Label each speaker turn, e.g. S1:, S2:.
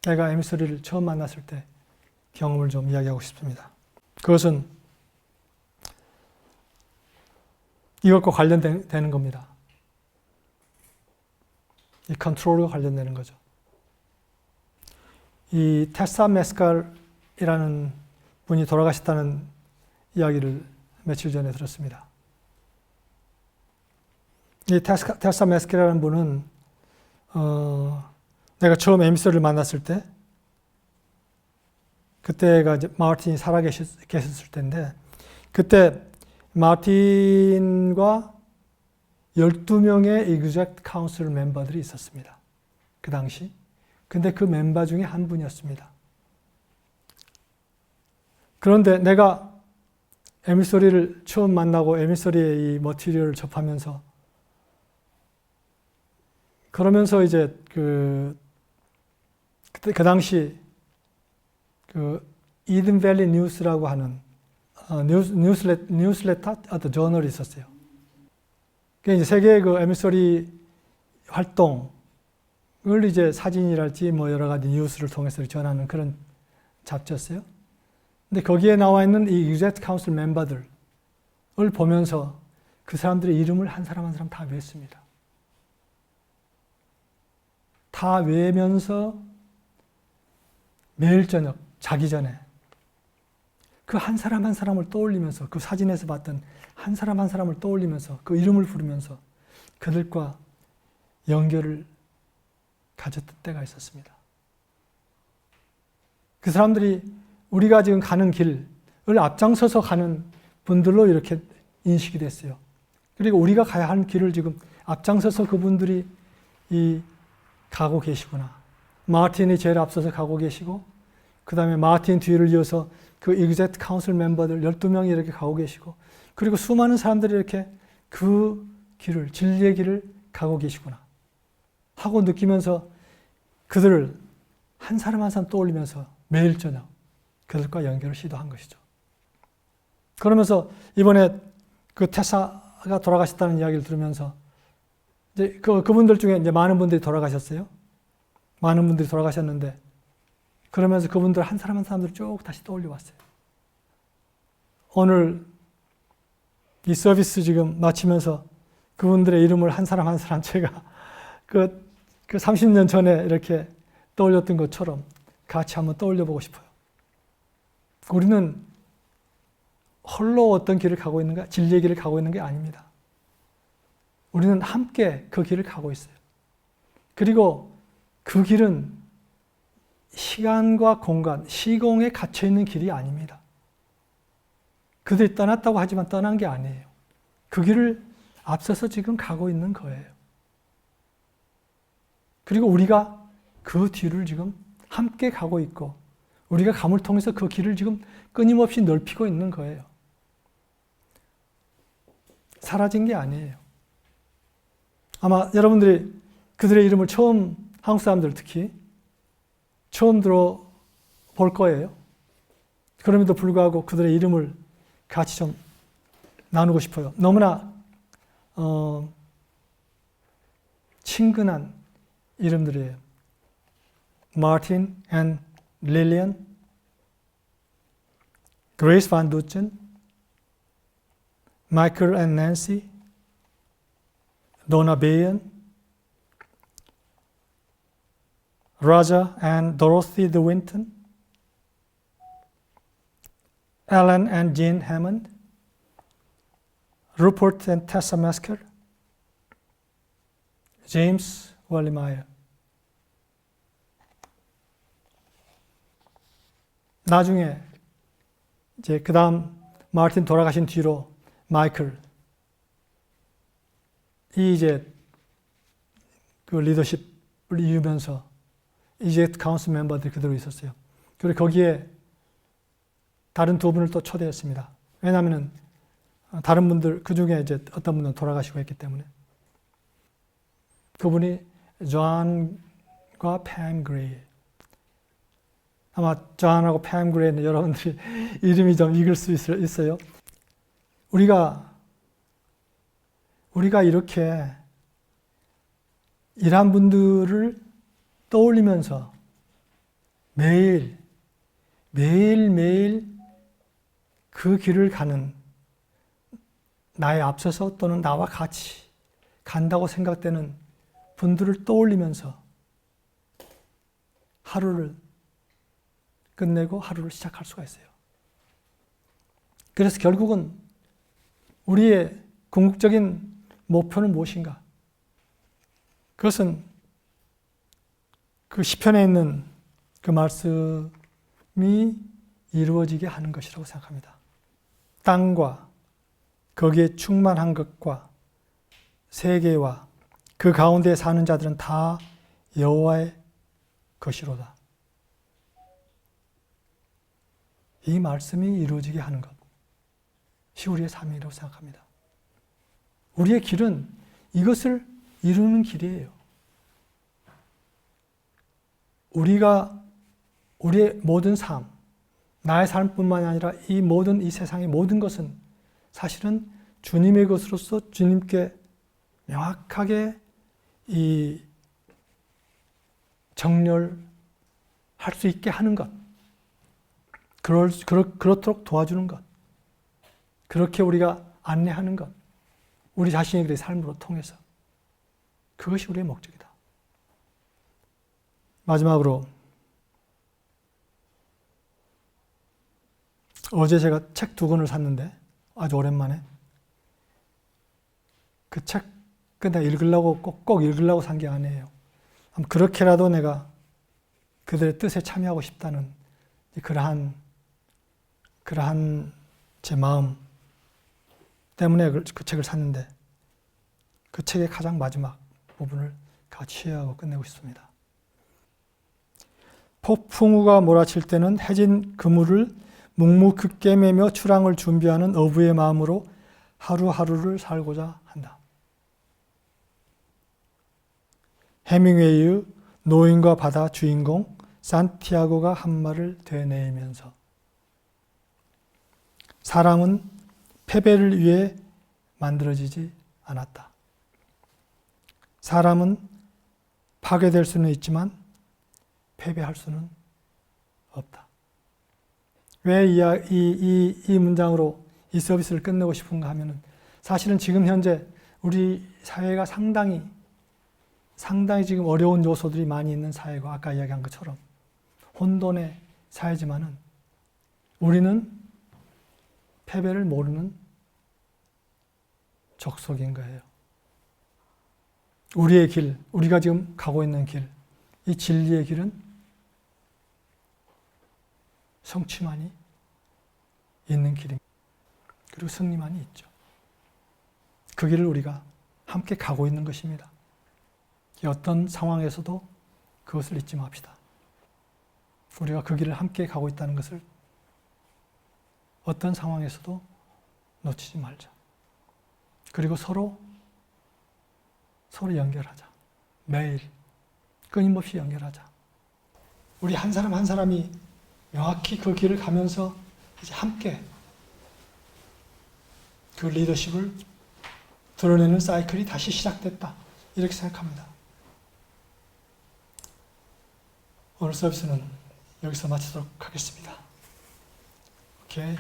S1: 내가 에미소리를 처음 만났을 때 경험을 좀 이야기하고 싶습니다. 그것은 이것과 관련되는 겁니다. 이 컨트롤과 관련되는 거죠. 이 테사 메스칼이라는 분이 돌아가셨다는 이야기를 며칠 전에 들었습니다. 이 테사 메스칼이라는 분은 내가 처음 에미소리를 만났을 때, 그때가 이제 마틴이 살아계셨을 때인데, 그때 마틴과 12명의 exec council 멤버들이 있었습니다. 그 당시. 근데 그 멤버 중에 한 분이었습니다. 그런데 내가 에미소리를 처음 만나고 에미소리의 이 머티리얼을 접하면서, 그러면서 이제 그때 그 당시 이든 밸리 뉴스라고 하는 뉴스레터, 어떤 저널이 있었어요. 그게 이제 세계의 그 에미소리 활동을 이제 사진이랄지 뭐 여러 가지 뉴스를 통해서 전하는 그런 잡지였어요. 근데 거기에 나와 있는 이 exec council 멤버들을 보면서 그 사람들의 이름을 한 사람 한 사람 다 외웠습니다. 다 외면서 매일 저녁 자기 전에 그 한 사람 한 사람을 떠올리면서, 그 사진에서 봤던 한 사람 한 사람을 떠올리면서 그 이름을 부르면서 그들과 연결을 가졌던 때가 있었습니다. 그 사람들이 우리가 지금 가는 길을 앞장서서 가는 분들로 이렇게 인식이 됐어요. 그리고 우리가 가야 하는 길을 지금 앞장서서 그분들이 가고 계시구나. 마틴이 제일 앞서서 가고 계시고, 그 다음에 마틴 뒤를 이어서 그 exec council 멤버들 12명이 이렇게 가고 계시고, 그리고 수많은 사람들이 이렇게 그 길을, 진리의 길을 가고 계시구나 하고 느끼면서 그들을 한 사람 한 사람 떠올리면서 매일 저녁 그들과 연결을 시도한 것이죠. 그러면서 이번에 그 테사가 돌아가셨다는 이야기를 들으면서 이제 그분들 중에 이제 많은 분들이 돌아가셨어요. 많은 분들이 돌아가셨는데, 그러면서 그분들 한 사람 한 사람들 쭉 다시 떠올려 왔어요. 오늘 이 서비스 지금 마치면서 그분들의 이름을 한 사람 한 사람 제가 그 30년 전에 이렇게 떠올렸던 것처럼 같이 한번 떠올려 보고 싶어요. 우리는 홀로 어떤 길을 가고 있는가, 진리의 길을 가고 있는 게 아닙니다. 우리는 함께 그 길을 가고 있어요. 그리고 그 길은 시간과 공간, 시공에 갇혀 있는 길이 아닙니다. 그들이 떠났다고 하지만 떠난 게 아니에요. 그 길을 앞서서 지금 가고 있는 거예요. 그리고 우리가 그 뒤를 지금 함께 가고 있고, 우리가 감을 통해서 그 길을 지금 끊임없이 넓히고 있는 거예요. 사라진 게 아니에요. 아마 여러분들이 그들의 이름을 처음, 한국 사람들 특히 처음 들어볼 거예요. 그럼에도 불구하고 그들의 이름을 같이 좀 나누고 싶어요. 너무나 친근한 이름들이에요. 마틴 앤 릴리언, 그레이스 반 두첸, 마이클 앤 낸시, 도나 베이언, Roger and Dorothy DeWinton, Alan and Jean Hammond, Rupert and Tessa Masker, James Wallimeyer. 나중에 이제 그 다음 마틴 돌아가신 뒤로 마이클 이 이제 그 리더십을 이으면서 이제 카운슬 멤버들이 그대로 있었어요. 그리고 거기에 다른 두 분을 또 초대했습니다. 왜냐하면 다른 분들 그 중에 이제 어떤 분은 돌아가시고 했기 때문에. 그분이 존과 팸 그레이. 아마 존하고 팸 그레이는 여러분들이 이름이 좀 익을 수 있어요. 우리가 이렇게 이러한 분들을 떠올리면서 매일매일 그 길을 가는 나에 앞서서 또는 나와 같이 간다고 생각되는 분들을 떠올리면서 하루를 끝내고 하루를 시작할 수가 있어요. 그래서 결국은 우리의 궁극적인 목표는 무엇인가? 그것은 그 시편에 있는 그 말씀이 이루어지게 하는 것이라고 생각합니다. 땅과 거기에 충만한 것과 세계와 그 가운데 사는 자들은 다 여호와의 것이로다. 이 말씀이 이루어지게 하는 것이 우리의 삶이라고 생각합니다. 우리의 길은 이것을 이루는 길이에요. 우리의 모든 삶, 나의 삶뿐만 아니라 이 세상의 모든 것은 사실은 주님의 것으로서 주님께 명확하게 정렬할 수 있게 하는 것, 그렇도록 도와주는 것, 그렇게 우리가 안내하는 것, 우리 자신의 삶으로 통해서 그것이 우리의 목적이다. 마지막으로 어제 제가 책 2권을 샀는데 아주 오랜만에 그 책 그냥 읽으려고 꼭 읽으려고 산 게 아니에요. 그렇게라도 내가 그들의 뜻에 참여하고 싶다는 그러한 제 마음 때문에 그 책을 샀는데 그 책의 가장 마지막 부분을 취하고 끝내고 싶습니다. 폭풍우가 몰아칠 때는 해진 그물을 묵묵히 꿰매며 출항을 준비하는 어부의 마음으로 하루하루를 살고자 한다. 해밍웨이의 노인과 바다 주인공 산티아고가 한 말을 되뇌이면서 사람은 패배를 위해 만들어지지 않았다. 사람은 파괴될 수는 있지만 패배할 수는 없다. 왜 이 문장으로 이 서비스를 끝내고 싶은가 하면은 사실은 지금 현재 우리 사회가 상당히 지금 어려운 요소들이 많이 있는 사회고 아까 이야기한 것처럼 혼돈의 사회지만은 우리는 패배를 모르는 족속인 거예요. 우리의 길, 우리가 지금 가고 있는 길, 이 진리의 길은 성취만이 있는 길입니다. 그리고 승리만이 있죠. 그 길을 우리가 함께 가고 있는 것입니다. 어떤 상황에서도 그것을 잊지 맙시다. 우리가 그 길을 함께 가고 있다는 것을 어떤 상황에서도 놓치지 말자. 그리고 서로 연결하자. 매일 끊임없이 연결하자. 우리 한 사람 한 사람이 명확히 그 길을 가면서 이제 함께 그 리더십을 드러내는 사이클이 다시 시작됐다. 이렇게 생각합니다. 오늘 서비스는 여기서 마치도록 하겠습니다. 오케이.